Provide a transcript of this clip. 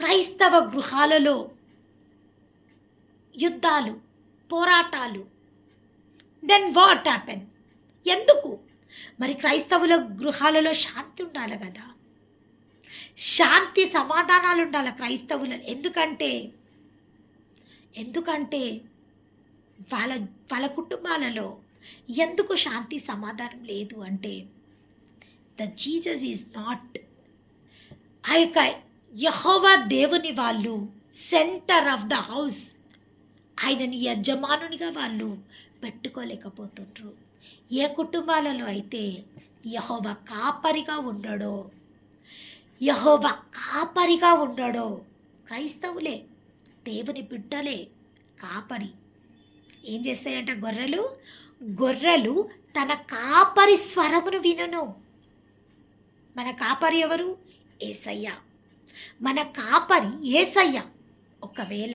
క్రైస్తవ గృహాలలో యుద్ధాలు, పోరాటాలు. Then what happen? ఎందుకు? మరి క్రైస్తవుల గృహాలలో శాంతి ఉండాలి కదా, శాంతి సమాధానాలు ఉండాలి క్రైస్తవుల. ఎందుకంటే వాళ్ళ వాళ్ళ కుటుంబాలలో ఎందుకు శాంతి సమాధానం లేదు అంటే, ద జీసస్ ఈజ్ నాట్, ఆ యొక్క యెహోవా దేవుని వాళ్ళు సెంటర్ ఆఫ్ ద హౌస్, ఆయనని యజమానునిగా వాళ్ళు పెట్టుకోలేకపోతుండ్రు. ఏ కుటుంబాలలో అయితే యెహోవా కాపరిగా ఉండడో, క్రైస్తవులే, దేవుని బిడ్డలే కాపరి. ఏం చేస్తాయంట గొర్రెలు తన కాపరి స్వరమును వినును. మన కాపరి ఎవరు? యేసయ్య. మన కాపరి యేసయ్య. ఒకవేళ